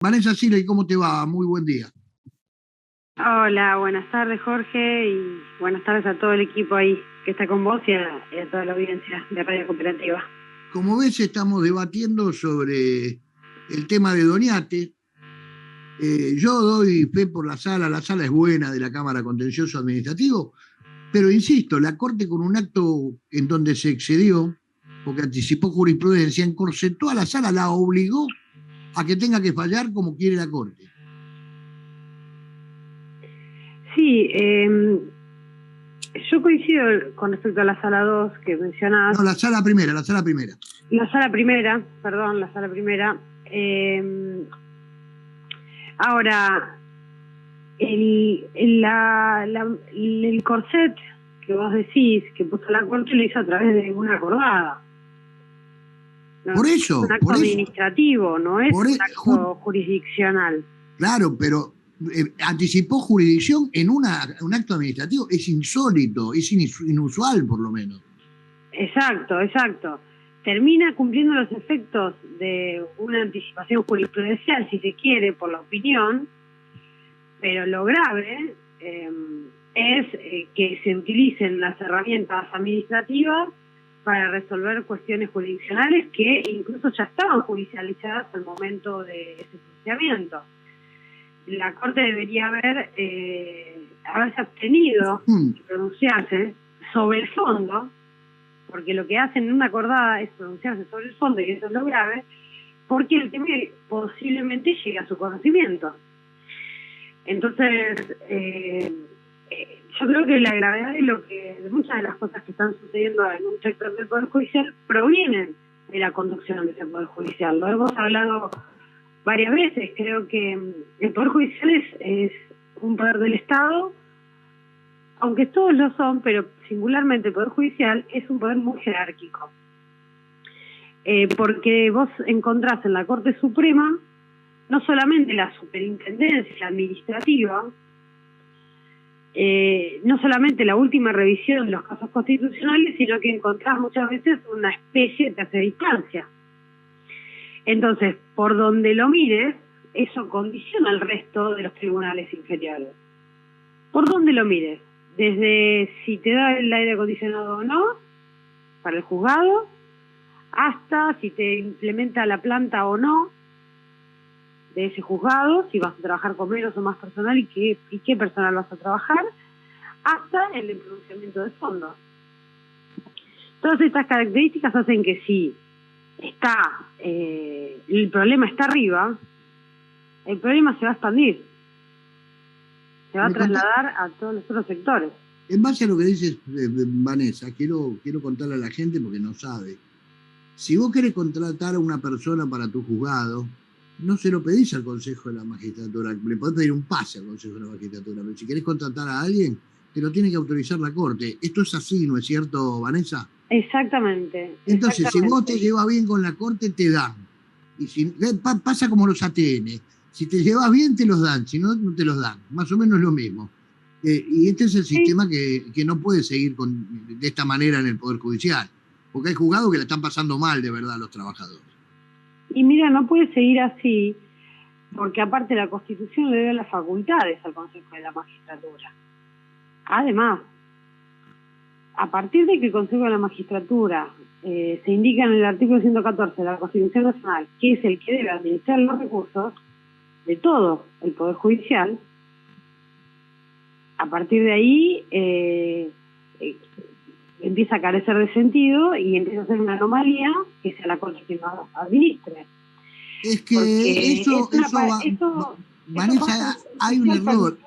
Vanessa Siley, ¿cómo te va? Muy buen día. Hola, buenas tardes Jorge y buenas tardes a todo el equipo ahí que está con vos y a toda la audiencia de Radio Cooperativa. Como ves, estamos debatiendo sobre el tema de Doñate. Yo doy fe por la sala es buena de la Cámara Contencioso Administrativo, pero insisto, la Corte con un acto en donde se excedió, porque anticipó jurisprudencia, encorsetó a la sala, la obligó a que tenga que fallar como quiere la Corte. Sí, yo coincido con respecto a la sala 2 que mencionabas. No, la sala primera, la sala primera. La sala primera, perdón, la sala primera. Ahora, el corset que vos decís que puso la Corte lo hizo a través de una acordada. ¿No? Por eso, es un acto administrativo, no es un acto jurisdiccional. Claro, pero anticipó jurisdicción en un acto administrativo. Es insólito, es inusual por lo menos. Exacto. Termina cumpliendo los efectos de una anticipación jurisprudencial, si se quiere, por la opinión, pero lo grave es que se utilicen las herramientas administrativas para resolver cuestiones jurisdiccionales que incluso ya estaban judicializadas al momento de ese pronunciamiento. La Corte debería haberse abstenido de pronunciarse sobre el fondo, porque lo que hacen en una acordada es pronunciarse sobre el fondo, y eso es lo grave, porque el tema posiblemente llegue a su conocimiento. Entonces, yo creo que la gravedad de muchas de las cosas que están sucediendo en un sector del Poder Judicial provienen de la conducción de ese Poder Judicial. Lo hemos hablado varias veces. Creo que el Poder Judicial es un poder del Estado, aunque todos lo son, pero singularmente el Poder Judicial es un poder muy jerárquico. Porque vos encontrás en la Corte Suprema no solamente la superintendencia administrativa, no solamente la última revisión de los casos constitucionales, sino que encontrás muchas veces una especie de tercera instancia. Entonces, por donde lo mires, eso condiciona al resto de los tribunales inferiores. Por donde lo mires, desde si te da el aire acondicionado o no, para el juzgado, hasta si te implementa la planta o no de ese juzgado, si vas a trabajar con menos o más personal y qué personal vas a trabajar, hasta el pronunciamiento de fondos. Todas estas características hacen que si el problema está arriba, el problema se va a expandir, se va a trasladar a todos los otros sectores. En base a lo que dices, Vanessa, quiero contarle a la gente porque no sabe. Si vos querés contratar a una persona para tu juzgado, no se lo pedís al Consejo de la Magistratura. Le podés pedir un pase al Consejo de la Magistratura, pero si querés contratar a alguien, te lo tiene que autorizar la Corte. Esto es así, ¿no es cierto, Vanessa? Exactamente. Entonces, si vos te llevas bien con la Corte, te dan. Y si pasa como los ATN. Si te llevas bien, te los dan. Si no, no te los dan. Más o menos lo mismo. Y este es el sistema que no puede seguir de esta manera en el Poder Judicial. Porque hay juzgados que la están pasando mal, de verdad, los trabajadores. Y mira, no puede seguir así, porque aparte la Constitución le da las facultades al Consejo de la Magistratura. Además, a partir de que el Consejo de la Magistratura se indica en el artículo 114 de la Constitución Nacional, que es el que debe administrar los recursos de todo el Poder Judicial, a partir de ahí empieza a carecer de sentido y empieza a ser una anomalía que sea la Corte quien lo administre. Es que Vanessa, hay un error.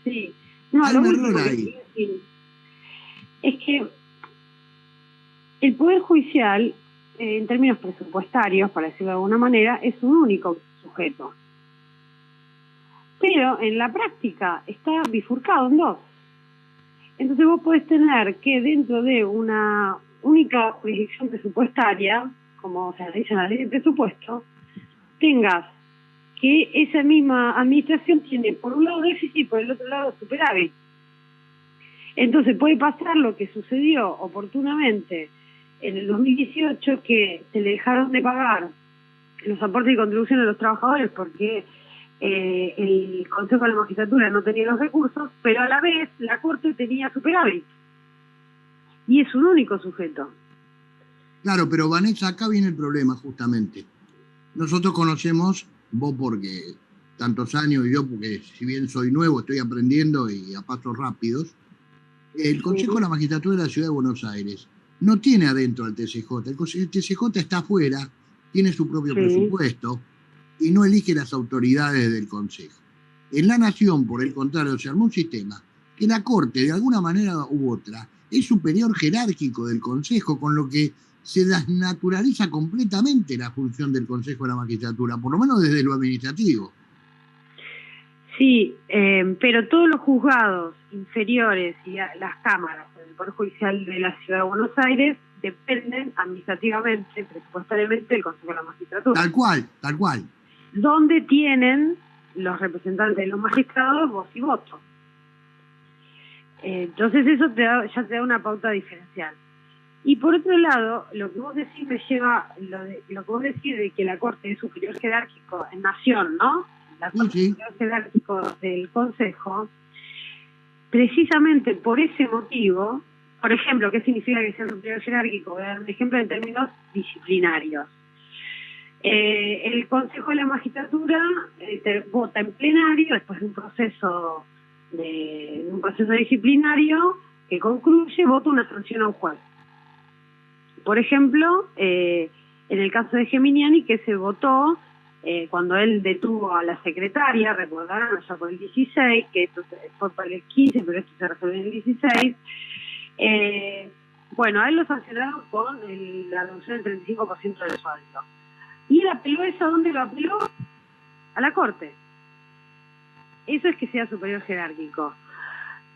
Sí. No, hay un error ahí. Es que el Poder Judicial, en términos presupuestarios, para decirlo de alguna manera, es un único sujeto. Pero en la práctica está bifurcado en dos. Entonces vos podés tener que dentro de una única jurisdicción presupuestaria, como se dice en la ley de presupuesto, tengas que esa misma administración tiene por un lado déficit y por el otro lado superávit. Entonces puede pasar lo que sucedió oportunamente en el 2018, que se le dejaron de pagar los aportes y contribuciones de los trabajadores porque el Consejo de la Magistratura no tenía los recursos, pero a la vez la Corte tenía superávit. Y es un único sujeto. Claro, pero Vanessa, acá viene el problema justamente. Nosotros conocemos, vos porque tantos años y yo porque si bien soy nuevo estoy aprendiendo y a pasos rápidos, el Consejo de la Magistratura de la Ciudad de Buenos Aires no tiene adentro al TCJ. El TCJ está afuera, tiene su propio presupuesto y no elige las autoridades del Consejo. En la Nación, por el contrario, se armó un sistema que la Corte, de alguna manera u otra, es superior jerárquico del Consejo, con lo que se desnaturaliza completamente la función del Consejo de la Magistratura, por lo menos desde lo administrativo. Sí, pero todos los juzgados inferiores y las cámaras del Poder Judicial de la Ciudad de Buenos Aires dependen administrativamente, presupuestariamente del Consejo de la Magistratura. Tal cual. Donde tienen los representantes de los magistrados voz y voto. Entonces eso ya te da una pauta diferencial. Y por otro lado, lo que vos decís me lleva, lo que vos decís de que la Corte es superior jerárquico en Nación, ¿no? La Corte es superior jerárquico del Consejo, precisamente por ese motivo, por ejemplo, ¿qué significa que sea superior jerárquico? Voy a dar un ejemplo en términos disciplinarios. El Consejo de la Magistratura vota en plenario después de un proceso disciplinario que concluye, vota una sanción a un juez. Por ejemplo, en el caso de Geminiani, que se votó cuando él detuvo a la secretaria, recordarán, allá por el 16, que esto fue para el 15, pero esto se resolvió en el 16. Bueno, a él lo sancionaron con la reducción del 35% del sueldo. Y él apeló eso, ¿a dónde lo apeló? A la Corte. Eso es que sea superior jerárquico.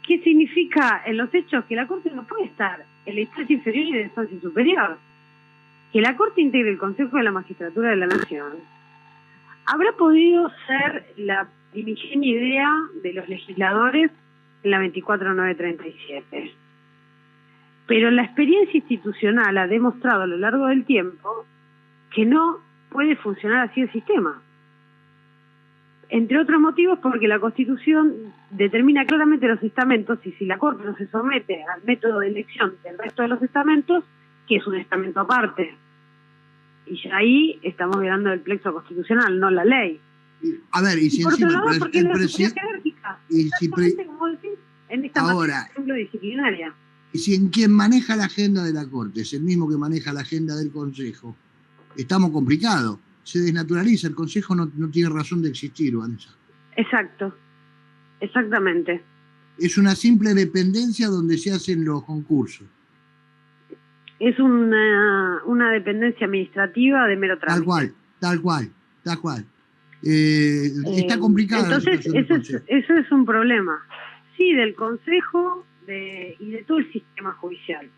¿Qué significa en los hechos? Que la Corte no puede estar en la instancia inferior y en la instancia superior. Que la Corte integre el Consejo de la Magistratura de la Nación habrá podido ser la primigenia idea de los legisladores en la 24937. Pero la experiencia institucional ha demostrado a lo largo del tiempo que no puede funcionar así el sistema. Entre otros motivos porque la Constitución determina claramente los estamentos y si la Corte no se somete al método de elección del resto de los estamentos, que es un estamento aparte. Y ya ahí estamos violando el plexo constitucional, no la ley. A ver, y si por encima otro lado, porque el la presidente... jerárquica, exactamente como decís, en esta ahora, materia, por ejemplo, disciplinaria. Y si en quien maneja la agenda de la Corte es el mismo que maneja la agenda del Consejo, estamos complicados. Se desnaturaliza, el Consejo no tiene razón de existir, Vanessa. Exacto, exactamente. Es una simple dependencia donde se hacen los concursos. Es una dependencia administrativa de mero trámite. Tal cual. Está complicada entonces, la situación del Consejo. Eso es un problema. Sí, del Consejo y de todo el sistema judicial.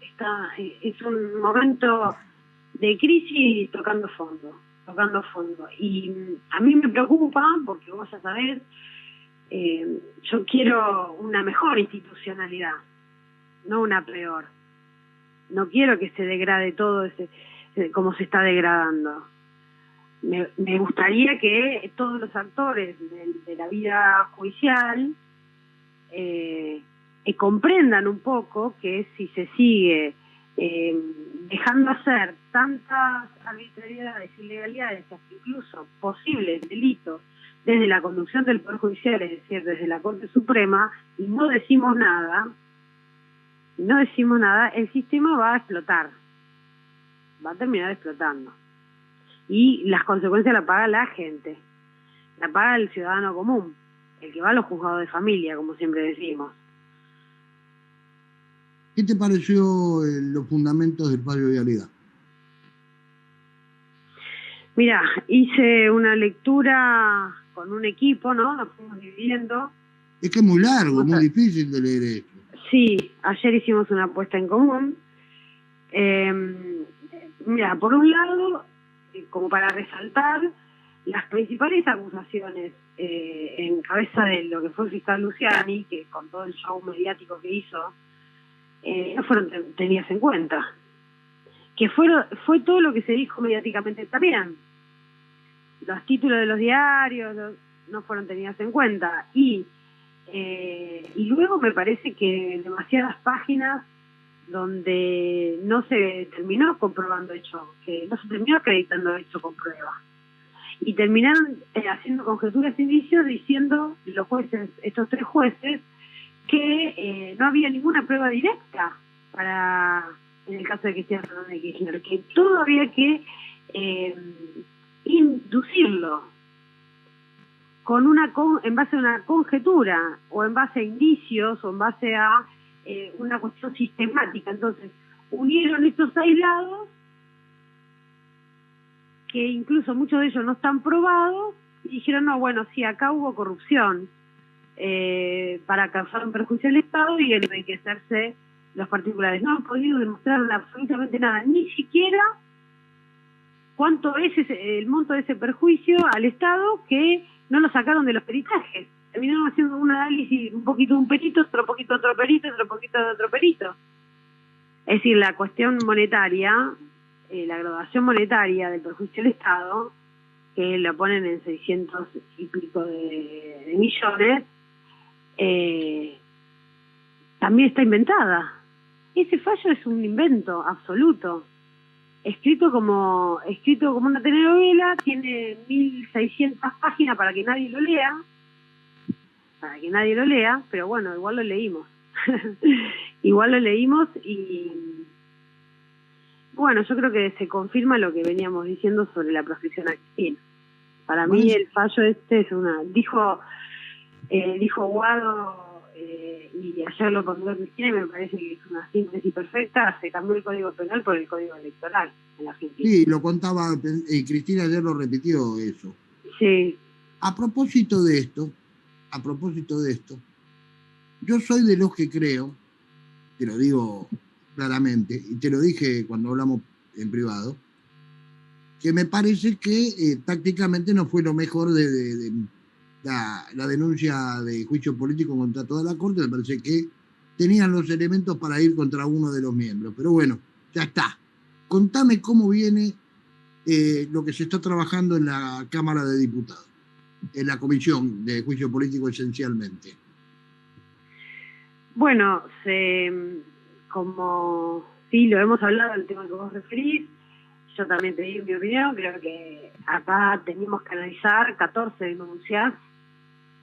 Es un momento de crisis tocando fondo. Y a mí me preocupa, porque vos ya sabés, yo quiero una mejor institucionalidad, no una peor. No quiero que se degrade todo como se está degradando. Me gustaría que todos los actores de la vida judicial comprendan un poco que si se sigue dejando hacer tantas arbitrariedades, ilegalidades, incluso posibles delitos desde la conducción del Poder Judicial, es decir, desde la Corte Suprema, y no decimos nada, el sistema va a explotar, va a terminar explotando. Y las consecuencias la paga la gente, la paga el ciudadano común, el que va a los juzgados de familia, como siempre decimos. ¿Qué te pareció los fundamentos del fallo de vialidad? Mira, hice una lectura con un equipo, ¿no? Nos fuimos dividiendo. Es que es muy largo, muy difícil de leer esto. Sí, ayer hicimos una apuesta en común. Mira, por un lado, como para resaltar, las principales acusaciones en cabeza de lo que fue el fiscal Luciani, que con todo el show mediático que hizo, no fueron tenidas en cuenta. Que fue todo lo que se dijo mediáticamente también. los títulos de los diarios no fueron tenidas en cuenta. Y luego me parece que demasiadas páginas donde no se terminó comprobando hecho, que no se terminó acreditando hecho con prueba. Y terminaron haciendo conjeturas e indicios diciendo los jueces, estos 3 jueces, que no había ninguna prueba directa para, en el caso de Cristina Fernández de Kirchner, que todo había que inducirlo en base a una conjetura, o en base a indicios, o en base a una cuestión sistemática. Entonces, unieron estos aislados, que incluso muchos de ellos no están probados, y dijeron, no, bueno, sí, acá hubo corrupción para causar un perjuicio al Estado y enriquecerse los particulares. No han podido demostrar absolutamente nada, ni siquiera cuánto es el monto de ese perjuicio al Estado, que no lo sacaron de los peritajes. Terminaron haciendo un análisis, un poquito de un perito, otro poquito de otro perito, otro poquito de otro perito. Es decir, la cuestión monetaria, la graduación monetaria del perjuicio al Estado, que lo ponen en 600 y pico de millones, también está inventada. Ese fallo es un invento absoluto, escrito como una telenovela, tiene 1600 páginas para que nadie lo lea, pero bueno, igual lo leímos. Y bueno, yo creo que se confirma lo que veníamos diciendo sobre la proscripción a Cristina. Para mí el fallo este es dijo Guado, y ayer lo contó Cristina, y me parece que es una síntesis perfecta. Se cambió el Código Penal por el Código Electoral en la Argentina. Sí, lo contaba, y Cristina ayer lo repitió eso. Sí. A propósito de esto, yo soy de los que creo, te lo digo claramente, y te lo dije cuando hablamos en privado, que me parece que tácticamente no fue lo mejor de la denuncia de juicio político contra toda la Corte. Me parece que tenían los elementos para ir contra uno de los miembros. Pero bueno, ya está. Contame cómo viene lo que se está trabajando en la Cámara de Diputados, en la Comisión de Juicio Político esencialmente. Bueno, como sí lo hemos hablado, el tema que vos referís, yo también te di mi opinión. Creo que acá tenemos que analizar 14 denuncias,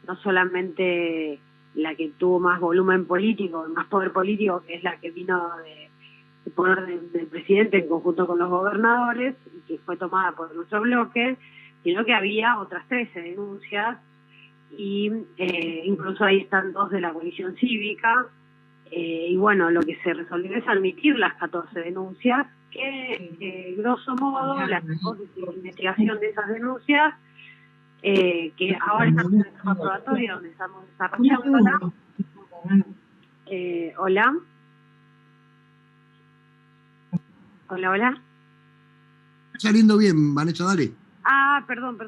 no solamente la que tuvo más volumen político, más poder político, que es la que vino de poder del presidente en conjunto con los gobernadores y que fue tomada por nuestro bloque, sino que había otras 13 denuncias, y incluso ahí están 2 de la coalición cívica, y bueno, lo que se resolvió es admitir las 14 denuncias, que grosso modo la investigación de esas denuncias, que ahora estamos en el trabajo probatorio donde estamos desarrollándola. Hola. Hola. Saliendo bien, Vanessa, dale. Perdón.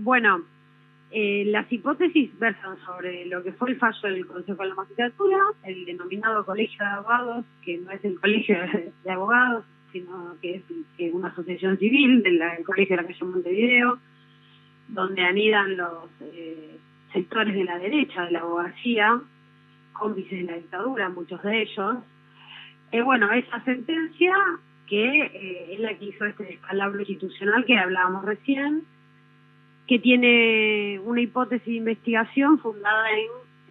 Bueno, las hipótesis versan sobre lo que fue el fallo del Consejo de la Magistratura, el denominado Colegio de Abogados, que no es el Colegio de Abogados, sino que es una asociación civil del Colegio de la Calle Montevideo, donde anidan los sectores de la derecha de la abogacía, cómplices de la dictadura, muchos de ellos. Bueno, esa sentencia, que es la que hizo este descalabro institucional que hablábamos recién, que tiene una hipótesis de investigación fundada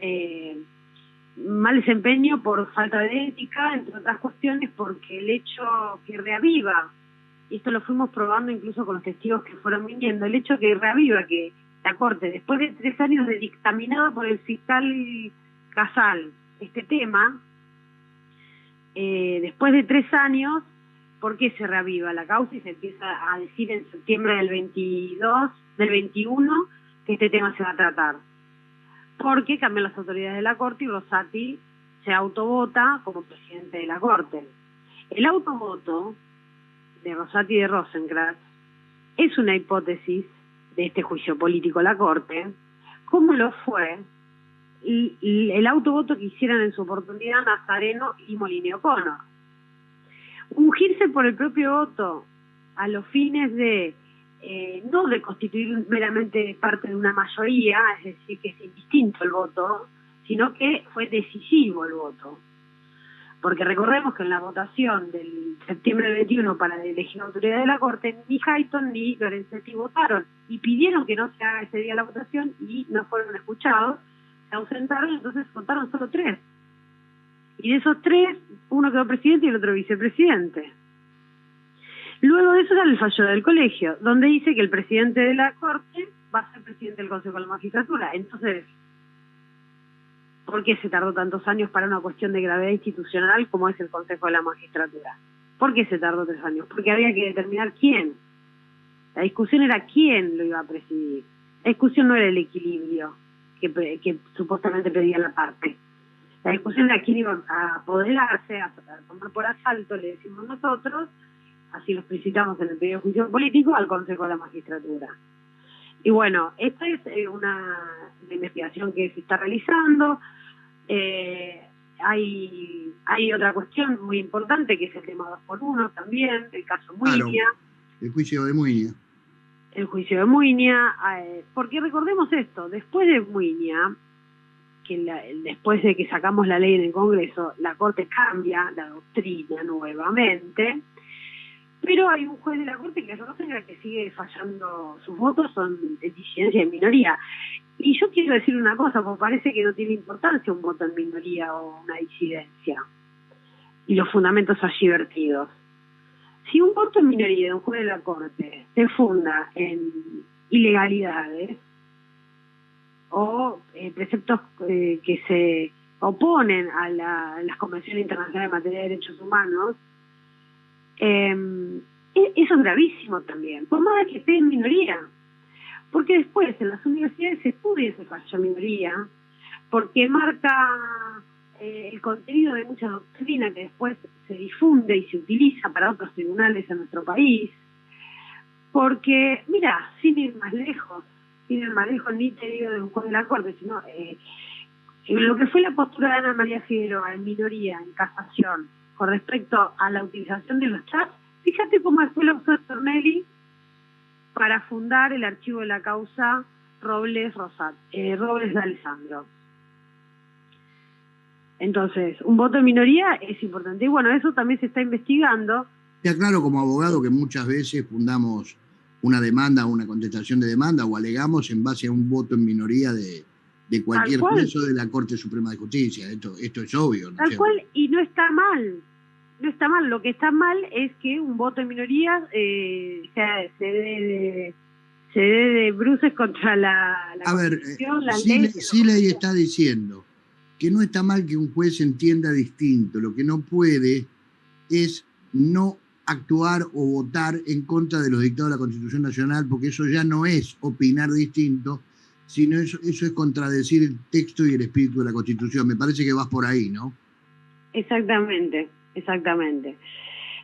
en mal desempeño por falta de ética, entre otras cuestiones, porque el hecho que reaviva, y esto lo fuimos probando incluso con los testigos que fueron viniendo, el hecho que reaviva que la Corte, después de 3 años de dictaminado por el fiscal Casal este tema, después de 3 años, ¿por qué se reaviva la causa y se empieza a decir en septiembre del 21 que este tema se va a tratar? Porque cambian las autoridades de la Corte y Rosati se autovota como presidente de la Corte. El autovoto de Rosati y de Rosenkrantz es una hipótesis de este juicio político a la Corte, como lo fue el autovoto que hicieran en su oportunidad Nazareno y Molineux O'Connor. Ungirse por el propio voto a los fines de no de constituir meramente parte de una mayoría, es decir, que es indistinto el voto, sino que fue decisivo el voto. Porque recordemos que en la votación del septiembre del 21 para elegir la autoridad de la Corte, ni Hayton ni Lorenzetti votaron y pidieron que no se haga ese día la votación y no fueron escuchados, se ausentaron, entonces votaron solo 3. Y de esos 3, uno quedó presidente y el otro vicepresidente. Luego de eso era el fallo del colegio, donde dice que el presidente de la Corte va a ser presidente del Consejo de la Magistratura. Entonces, ¿por qué se tardó tantos años para una cuestión de gravedad institucional como es el Consejo de la Magistratura? ¿Por qué se tardó 3 años? Porque había que determinar quién. La discusión era quién lo iba a presidir. La discusión no era el equilibrio que supuestamente pedía la parte. La discusión era quién iba a apoderarse, a tomar por asalto, le decimos nosotros, así lo explicitamos en el pedido de juicio político, al Consejo de la Magistratura. Y bueno, esta es una investigación que se está realizando. Hay otra cuestión muy importante que es el tema 2x1 también, el caso Muiña. Claro, el juicio de Muiña. El juicio de Muiña, porque recordemos esto, después de Muiña, después de que sacamos la ley en el Congreso, la Corte cambia la doctrina nuevamente, pero hay un juez de la Corte que reconoce que sigue fallando, sus votos son de disidencia en minoría. Y yo quiero decir una cosa, porque parece que no tiene importancia un voto en minoría o una disidencia, y los fundamentos allí vertidos. Si un voto en minoría de un juez de la Corte se funda en ilegalidades o preceptos que se oponen a las convenciones internacionales en materia de derechos humanos, eso es gravísimo también, por más que esté en minoría, porque después en las universidades se estudia ese fallo en minoría, porque marca el contenido de mucha doctrina que después se difunde y se utiliza para otros tribunales en nuestro país, porque, mira, sin ir más lejos, ni te digo de un juez de la Corte, sino lo que fue la postura de Ana María Figueroa en minoría, en casación, con respecto a la utilización de los chats, fíjate cómo fue la usó Tornelli para fundar el archivo de la causa Robles de Alessandro. Entonces, un voto en minoría es importante. Y bueno, eso también se está investigando. Ya claro, como abogado, que muchas veces fundamos una demanda, una contestación de demanda o alegamos en base a un voto en minoría de cualquier juez o de la Corte Suprema de Justicia. Esto es obvio, ¿no? Tal cual, y no está mal. No está mal. Lo que está mal es que un voto en minoría se dé de bruces contra la Constitución, la ley. Siley está diciendo que no está mal que un juez entienda distinto. Lo que no puede es no actuar o votar en contra de los dictados de la Constitución Nacional, porque eso ya no es opinar distinto, sino eso es contradecir el texto y el espíritu de la Constitución. Me parece que vas por ahí, ¿no? Exactamente.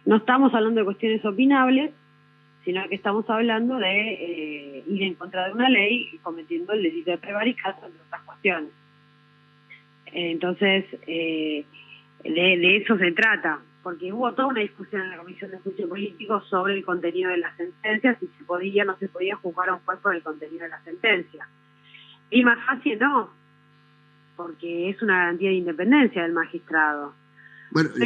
No estamos hablando de cuestiones opinables, sino que estamos hablando de ir en contra de una ley cometiendo el delito de prevaricato, entre otras cuestiones. Entonces, de eso se trata, porque hubo toda una discusión en la Comisión de Juicio Político sobre el contenido de las sentencias, si se podía o no se podía juzgar a un juez por el contenido de la sentencia. Y más fácil no, porque es una garantía de independencia del magistrado. Bueno, pero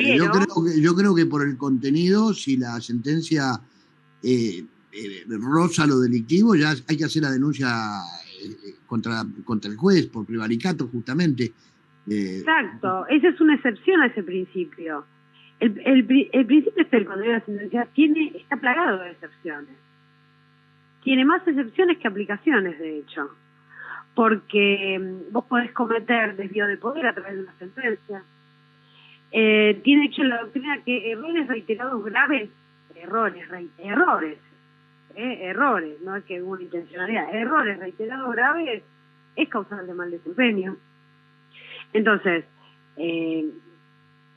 yo creo que por el contenido, si la sentencia roza lo delictivo, ya hay que hacer la denuncia contra el juez por prevaricato, justamente. Exacto, esa es una excepción a ese principio. El principio es que el contenido de la sentencia está plagado de excepciones. Tiene más excepciones que aplicaciones, de hecho. Porque vos podés cometer desvío de poder a través de una sentencia. Tiene hecho la doctrina que errores reiterados graves, errores, no es que hubo una intencionalidad, errores reiterados graves es causal de mal desempeño. Entonces,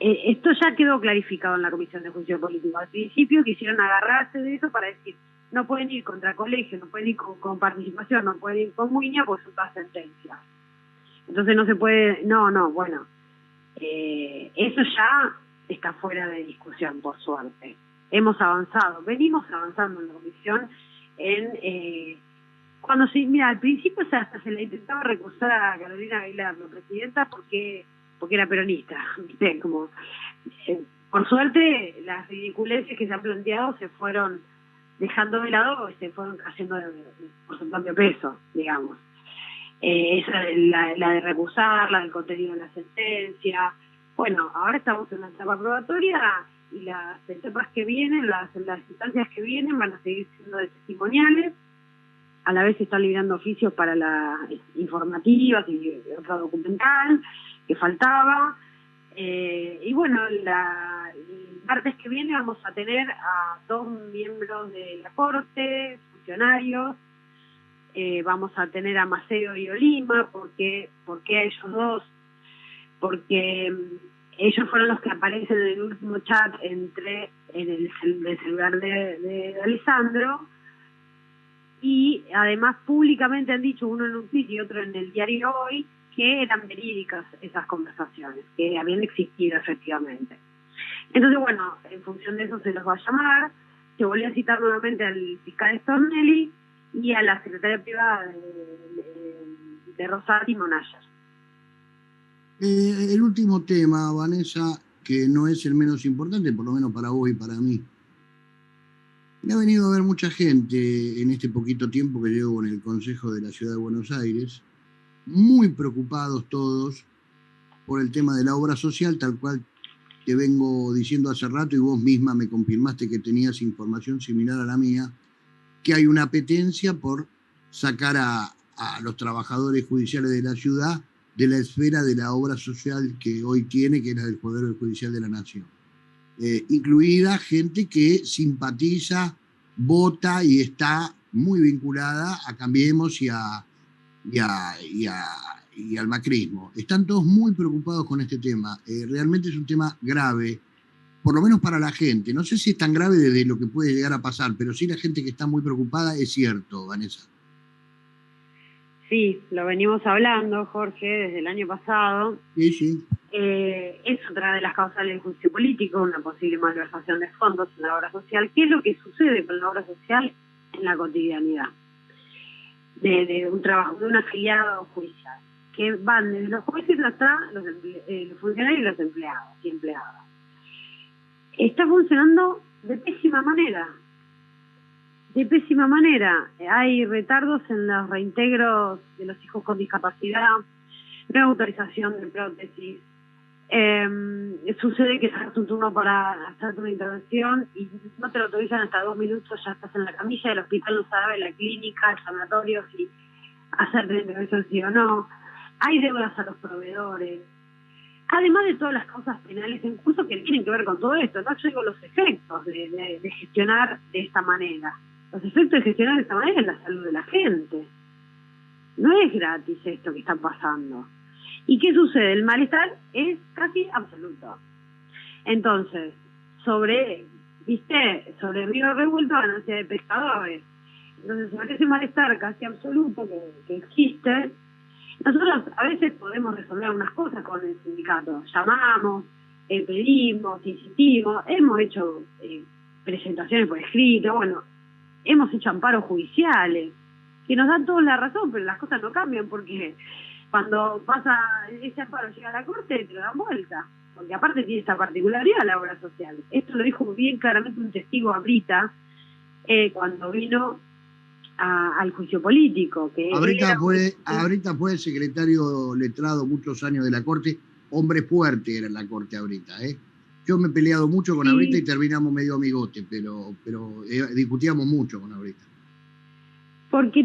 esto ya quedó clarificado en la Comisión de Juicio Político. Al principio quisieron agarrarse de eso para decir, no pueden ir contra colegio, no pueden ir con participación, no pueden ir con Muiña, pues son todas sentencias. Entonces no se puede, bueno, eso ya está fuera de discusión, por suerte. Hemos avanzado, venimos avanzando en la Comisión mira, al principio hasta se le intentaba recusar a Carolina Aguilar, la presidenta, porque era peronista, ¿viste? Como, por suerte, las ridiculeces que se han planteado se fueron dejando de lado y se fueron cayendo por su propio peso, digamos. Esa la de recusar, la del contenido de la sentencia. Bueno, ahora estamos en una etapa probatoria y las etapas que vienen, las instancias que vienen van a seguir siendo de testimoniales. A la vez se están librando oficios para las informativas y otra documental que faltaba. Y bueno, el martes que viene vamos a tener a 2 miembros de la Corte, funcionarios. Vamos a tener a Maceo y Olima. ¿Por qué a ellos dos? Porque ellos fueron los que aparecen en el último chat en el celular de Alessandro, y además públicamente han dicho, uno en un sitio y otro en el diario Hoy, que eran verídicas esas conversaciones, que habían existido efectivamente. Entonces, bueno, en función de eso se los va a llamar. Se volvió a citar nuevamente al fiscal Stornelli y a la secretaria privada de Rosati, Monayer. El último tema, Vanessa, que no es el menos importante, por lo menos para vos y para mí. Me ha venido a ver mucha gente en este poquito tiempo que llevo en el Consejo de la Ciudad de Buenos Aires, muy preocupados todos por el tema de la obra social, tal cual te vengo diciendo hace rato y vos misma me confirmaste que tenías información similar a la mía, que hay una apetencia por sacar a los trabajadores judiciales de la ciudad de la esfera de la obra social que hoy tiene, que es la del Poder Judicial de la Nación. Incluida gente que simpatiza, vota y está muy vinculada a Cambiemos y al macrismo. Están todos muy preocupados con este tema. Realmente es un tema grave, por lo menos para la gente. No sé si es tan grave desde lo que puede llegar a pasar, pero sí la gente que está muy preocupada, es cierto, Vanessa. Sí, lo venimos hablando, Jorge, desde el año pasado. Sí. Es otra de las causas del juicio político, una posible malversación de fondos en la obra social. ¿Qué es lo que sucede con la obra social en la cotidianidad de un trabajo, de un afiliado judicial? Que van desde los jueces hasta los funcionarios y los empleados y empleadas. Está funcionando de pésima manera. Hay retardos en los reintegros de los hijos con discapacidad, no hay autorización de prótesis. Sucede que sacas un turno para hacer una intervención y no te lo autorizan hasta 2 minutos, ya estás en la camilla, el hospital no sabe, la clínica, el sanatorio, si hacer la intervención sí o no. Hay deudas a los proveedores. Además de todas las causas penales en curso que tienen que ver con todo esto, ¿no? Yo digo los efectos de gestionar de esta manera. Los efectos de gestionar de esta manera es la salud de la gente. No es gratis esto que está pasando. ¿Y qué sucede? El malestar es casi absoluto. Entonces, sobre Río Revuelto ganancia de pescadores. Entonces, sobre ese malestar casi absoluto que existe, nosotros a veces podemos resolver unas cosas con el sindicato. Llamamos, pedimos, insistimos, hemos hecho presentaciones por escrito, bueno, hemos hecho amparos judiciales, que nos dan todos la razón, pero las cosas no cambian porque cuando pasa ese amparo, llega a la corte, te lo dan vuelta, porque aparte tiene esta particularidad la obra social. Esto lo dijo bien claramente un testigo Abrita cuando vino al juicio político. Que Abrita fue el secretario letrado muchos años de la Corte, hombre fuerte era en la Corte Abrita, Yo me he peleado mucho con Abrita y terminamos medio amigote, pero discutíamos mucho con Abrita. Porque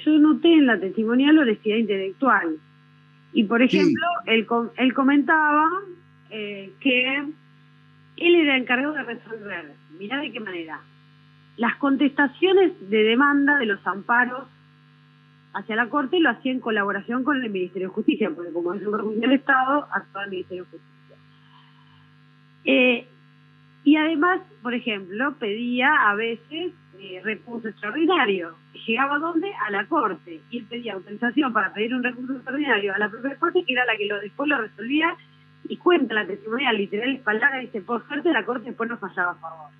yo noté en la testimonial honestidad intelectual. Y por ejemplo, él comentaba que él era encargado de resolver, mirá de qué manera, las contestaciones de demanda de los amparos hacia la Corte lo hacía en colaboración con el Ministerio de Justicia, porque como es un recurso del Estado, actúa el Ministerio de Justicia. Y además, por ejemplo, pedía a veces recurso extraordinario. Llegaba ¿dónde? A la Corte. Y él pedía autorización para pedir un recurso extraordinario a la propia Corte, que era la que después lo resolvía, y cuenta la testimonial literal espaldada, dice, por suerte la Corte después nos fallaba a favor.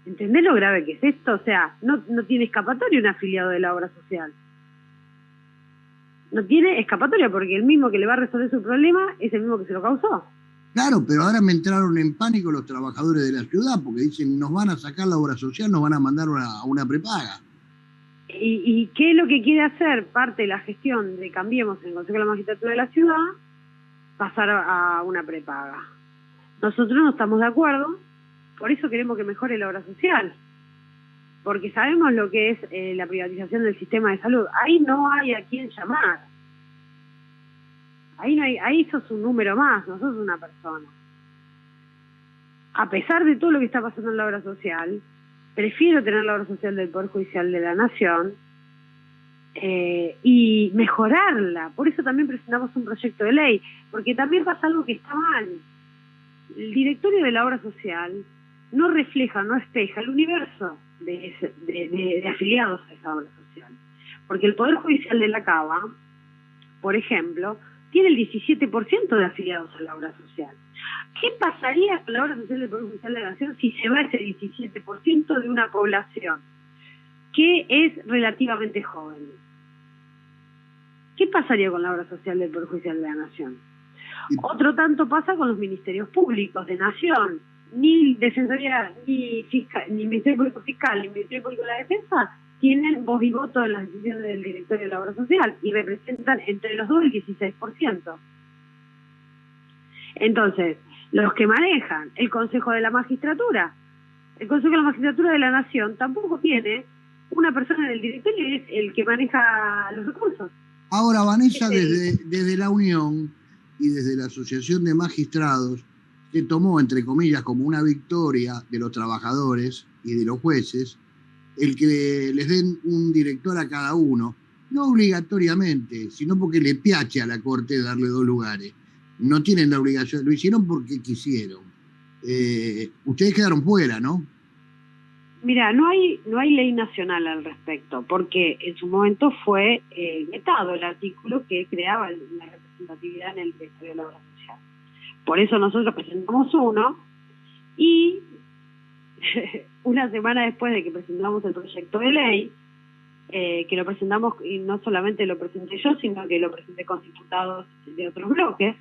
¿Entendés lo grave que es esto? O sea, no tiene escapatoria un afiliado de la obra social. No tiene escapatoria porque el mismo que le va a resolver su problema es el mismo que se lo causó. Claro, pero ahora me entraron en pánico los trabajadores de la ciudad porque dicen, nos van a sacar la obra social, nos van a mandar a una prepaga. ¿Y qué es lo que quiere hacer parte de la gestión de Cambiemos en el Consejo de la Magistratura de la ciudad? Pasar a una prepaga. Nosotros no estamos de acuerdo, por eso queremos que mejore la obra social. Porque sabemos lo que es la privatización del sistema de salud. Ahí no hay a quién llamar. Ahí sos un número más, no sos una persona. A pesar de todo lo que está pasando en la obra social, prefiero tener la obra social del Poder Judicial de la Nación y mejorarla. Por eso también presentamos un proyecto de ley, porque también pasa algo que está mal. El directorio de la obra social no refleja, no espeja el universo de afiliados a esa obra social. Porque el Poder Judicial de la Cava, por ejemplo, tiene el 17% de afiliados a la obra social. ¿Qué pasaría con la obra social del Poder Judicial de la Nación si se va ese 17% de una población que es relativamente joven? ¿Qué pasaría con la obra social del Poder Judicial de la Nación? Otro tanto pasa con los ministerios públicos de Nación. Ni Defensoría, ni Ministerio Público Fiscal, ni Ministerio Público de la Defensa tienen voz y voto en las decisiones del directorio de la obra social y representan entre los dos el 16%. Entonces, los que manejan el Consejo de la Magistratura, el Consejo de la Magistratura de la Nación tampoco tiene una persona en el directorio y es el que maneja los recursos. Ahora, Vanessa, desde la Unión y desde la Asociación de Magistrados, se tomó, entre comillas, como una victoria de los trabajadores y de los jueces, el que les den un director a cada uno, no obligatoriamente, sino porque le piace a la Corte darle 2 lugares. No tienen la obligación, lo hicieron porque quisieron. Ustedes quedaron fuera, ¿no? Mira, no hay ley nacional al respecto, porque en su momento fue vetado el artículo que creaba la representatividad en el directorio de la obra social. Por eso nosotros presentamos uno y una semana después de que presentamos el proyecto de ley, que lo presentamos, y no solamente lo presenté yo, sino que lo presenté con diputados de otros bloques,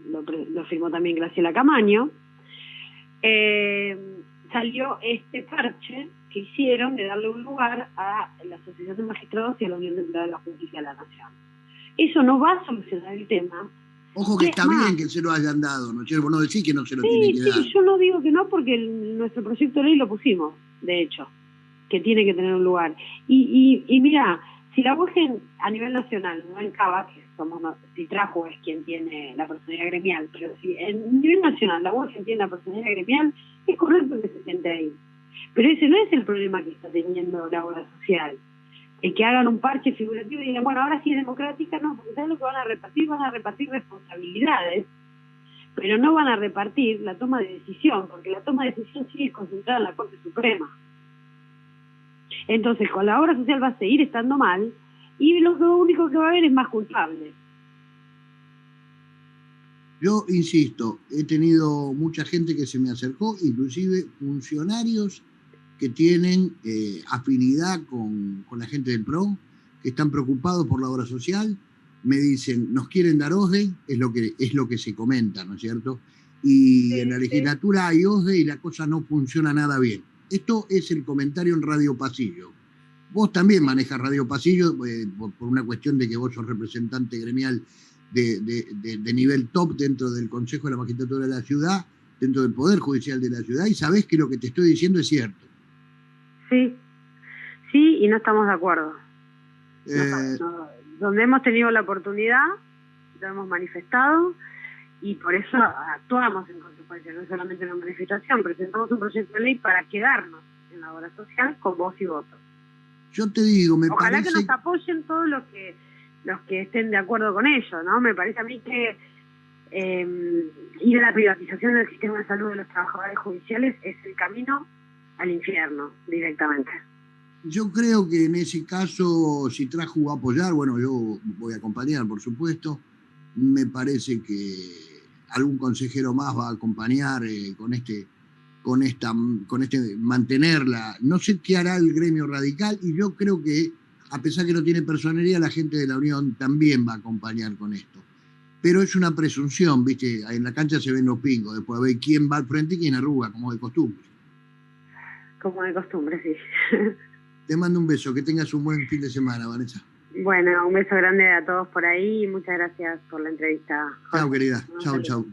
lo firmó también Graciela Camaño, salió este parche que hicieron de darle un lugar a la Asociación de Magistrados y a la Unión de Empleados de la Justicia de la Nación. Eso no va a solucionar el tema. Ojo que está bien que se lo hayan dado, ¿no es cierto? Vos no decís que no se lo tienen que dar. Sí, yo no digo que no porque nuestro proyecto de ley lo pusimos, de hecho, que tiene que tener un lugar. Y mira, si la UOGEN a nivel nacional, no en Cava, que somos, si Trajo es quien tiene la personalidad gremial, pero si en nivel nacional la UOGEN tiene la personalidad gremial, es correcto que se siente ahí. Pero ese no es el problema que está teniendo la obra social. El que hagan un parche figurativo y digan, bueno, ahora sí es democrática, no, porque ¿saben lo que van a repartir? Van a repartir responsabilidades, pero no van a repartir la toma de decisión, porque la toma de decisión sigue concentrada en la Corte Suprema. Entonces, con la obra social va a seguir estando mal y lo único que va a haber es más culpables. Yo insisto, he tenido mucha gente que se me acercó, inclusive funcionarios que tienen afinidad con la gente del PRO, que están preocupados por la obra social, me dicen, nos quieren dar OSDE, es lo que se comenta, ¿no es cierto? Y sí, en la legislatura hay OSDE y la cosa no funciona nada bien. Esto es el comentario en Radio Pasillo. Vos también manejas Radio Pasillo por una cuestión de que vos sos representante gremial de nivel top dentro del Consejo de la Magistratura de la Ciudad, dentro del Poder Judicial de la Ciudad, y sabés que lo que te estoy diciendo es cierto. Sí, y no estamos de acuerdo. Donde hemos tenido la oportunidad, lo hemos manifestado y por eso actuamos en consecuencia, no solamente una manifestación, presentamos un proyecto de ley para quedarnos en la obra social con voz y voto. Yo te digo, Ojalá que nos apoyen todos los que estén de acuerdo con ello, ¿no? Me parece a mí que ir a la privatización del sistema de salud de los trabajadores judiciales es el camino al infierno directamente. Yo creo que en ese caso, si Trajo va a apoyar, bueno, yo voy a acompañar, por supuesto. Me parece que algún consejero más va a acompañar con este con mantenerla. No sé qué hará el gremio radical, y yo creo que, a pesar que no tiene personería, la gente de la Unión también va a acompañar con esto. Pero es una presunción, ¿viste? En la cancha se ven los pingos, después a ver quién va al frente y quién arruga, como de costumbre. Como de costumbre, sí. Te mando un beso, que tengas un buen fin de semana, Vanessa. Bueno, un beso grande a todos por ahí y muchas gracias por la entrevista, Jorge. Chao, querida. Chao, chao.